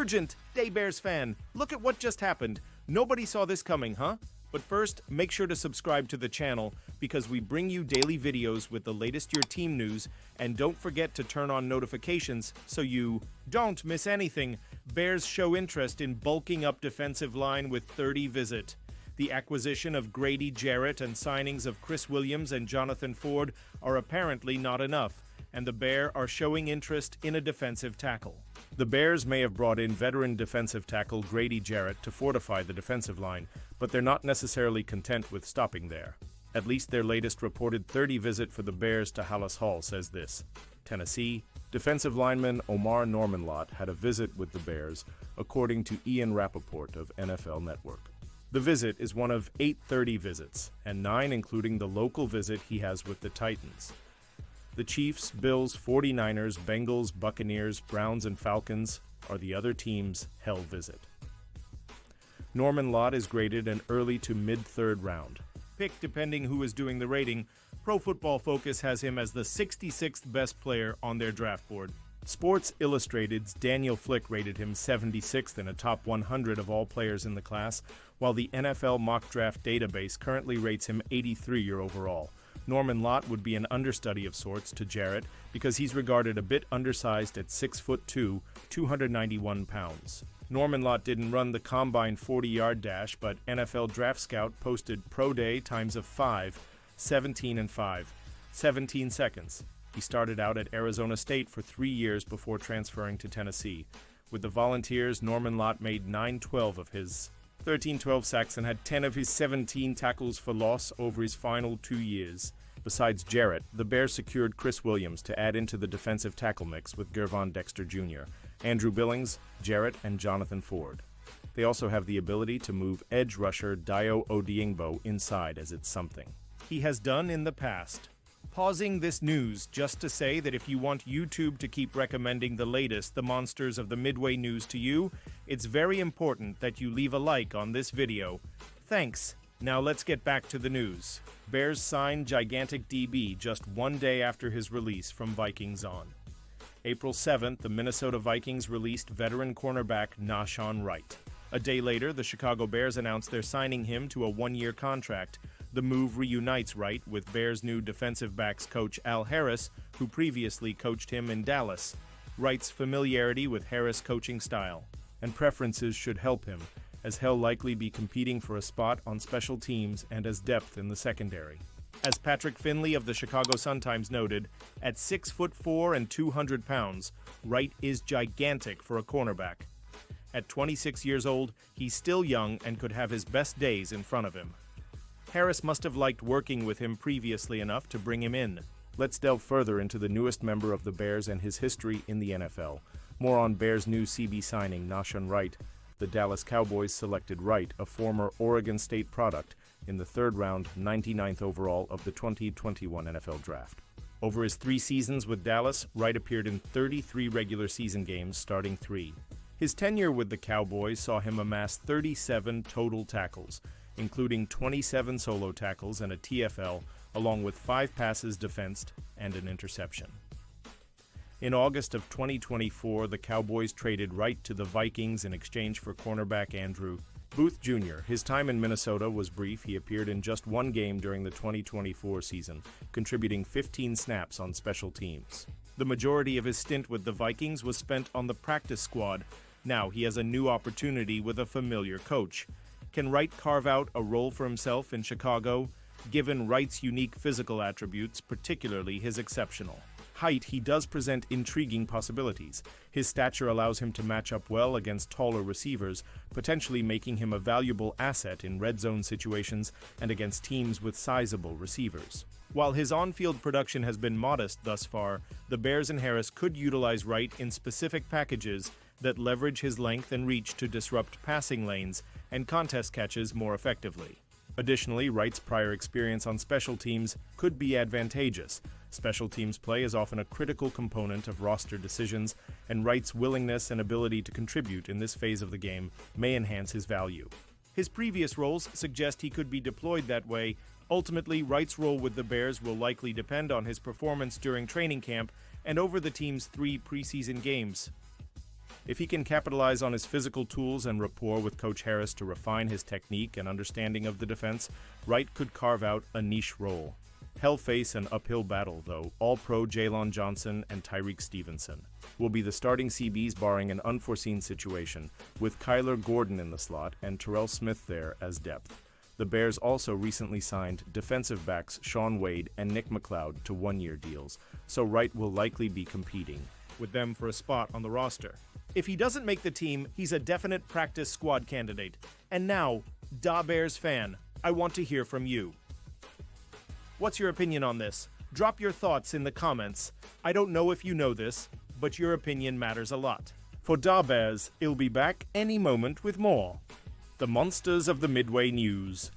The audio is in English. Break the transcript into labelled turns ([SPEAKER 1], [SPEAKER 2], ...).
[SPEAKER 1] Urgent! Day Bears fan, look at what just happened. Nobody saw this coming, huh? But first, make sure to subscribe to the channel because we bring you daily videos with the latest your team news, and don't forget to turn on notifications so you don't miss anything. Bears show interest in bulking up defensive line with 30 visit. The acquisition of Grady Jarrett and signings of Chris Williams and Jonathan Ford are apparently not enough, and the Bears are showing interest in a defensive tackle. The Bears may have brought in veteran defensive tackle Grady Jarrett to fortify the defensive line, but they're not necessarily content with stopping there. At least their latest reported 30 visit for the Bears to Hallis Hall says this. Tennessee, defensive lineman Omar Normanlott had a visit with the Bears, according to Ian Rappaport of NFL Network. The visit is one of 8 30 visits, and 9 including the local visit he has with the Titans. The Chiefs, Bills, 49ers, Bengals, Buccaneers, Browns, and Falcons are the other teams' Hell visit. Normanlott is graded an early to mid-third round pick depending who is doing the rating. Pro Football Focus has him as the 66th best player on their draft board. Sports Illustrated's Daniel Flick rated him 76th in a top 100 of all players in the class, while the NFL Mock Draft Database currently rates him 83 overall. Normanlott would be an understudy of sorts to Jarrett because he's regarded a bit undersized at 6'2", 291 pounds. Normanlott didn't run the combine 40-yard dash, but NFL Draft Scout posted pro day times of 5, 17 and 5, 17 seconds. He started out at Arizona State for 3 years before transferring to Tennessee. With the Volunteers, Normanlott made 9-12 of his 13-12 sacks and had 10 of his 17 tackles for loss over his final 2 years. Besides Jarrett, the Bears secured Chris Williams to add into the defensive tackle mix with Gervon Dexter Jr., Andrew Billings, Jarrett, and Jonathan Ford. They also have the ability to move edge rusher Dayo Odiingbo inside as it's something he has done in the past. Pausing this news just to say that if you want YouTube to keep recommending the latest, the monsters of the Midway News to you, it's very important that you leave a like on this video. Thanks. Now let's get back to the news. Bears signed gigantic DB just 1 day after his release from Vikings on. April 7th, the Minnesota Vikings released veteran cornerback Nashon Wright. A day later, the Chicago Bears announced they're signing him to a 1-year contract. The move reunites Wright with Bears' new defensive backs coach Al Harris, who previously coached him in Dallas. Wright's familiarity with Harris' coaching style and preferences should help him, as he'll likely be competing for a spot on special teams and as depth in the secondary. As Patrick Finley of the Chicago Sun-Times noted, at 6'4" and 200 pounds, Wright is gigantic for a cornerback. At 26 years old, he's still young and could have his best days in front of him. Harris must have liked working with him previously enough to bring him in. Let's delve further into the newest member of the Bears and his history in the NFL. More on Bears' new CB signing, Nashon Wright. The Dallas Cowboys selected Wright, a former Oregon State product, in the 3rd round, 99th overall of the 2021 NFL Draft. Over his 3 seasons with Dallas, Wright appeared in 33 regular season games, starting 3. His tenure with the Cowboys saw him amass 37 total tackles, including 27 solo tackles and a TFL, along with 5 passes defensed and an interception. In August of 2024, the Cowboys traded Wright to the Vikings in exchange for cornerback Andrew Booth Jr. His time in Minnesota was brief. He appeared in just 1 game during the 2024 season, contributing 15 snaps on special teams. The majority of his stint with the Vikings was spent on the practice squad. Now he has a new opportunity with a familiar coach. Can Wright carve out a role for himself in Chicago? Given Wright's unique physical attributes, particularly his exceptional height, he does present intriguing possibilities. His stature allows him to match up well against taller receivers, potentially making him a valuable asset in red zone situations and against teams with sizable receivers. While his on-field production has been modest thus far, the Bears and Harris could utilize Wright in specific packages that leverage his length and reach to disrupt passing lanes and contest catches more effectively. Additionally, Wright's prior experience on special teams could be advantageous. Special teams play is often a critical component of roster decisions, and Wright's willingness and ability to contribute in this phase of the game may enhance his value. His previous roles suggest he could be deployed that way. Ultimately, Wright's role with the Bears will likely depend on his performance during training camp and over the team's 3 preseason games. If he can capitalize on his physical tools and rapport with Coach Harris to refine his technique and understanding of the defense, Wright could carve out a niche role. He'll face an uphill battle, though. All-Pro Jalen Johnson and Tyreek Stevenson will be the starting CBs barring an unforeseen situation, with Kyler Gordon in the slot and Terrell Smith there as depth. The Bears also recently signed defensive backs Shaun Wade and Nick McLeod to one-year deals, so Wright will likely be competing with them for a spot on the roster. If he doesn't make the team, he's a definite practice squad candidate. And now, Da Bears fan, I want to hear from you. What's your opinion on this? Drop your thoughts in the comments. I don't know if you know this, but your opinion matters a lot. For Da Bears, he'll be back any moment with more. The Monsters of the Midway News.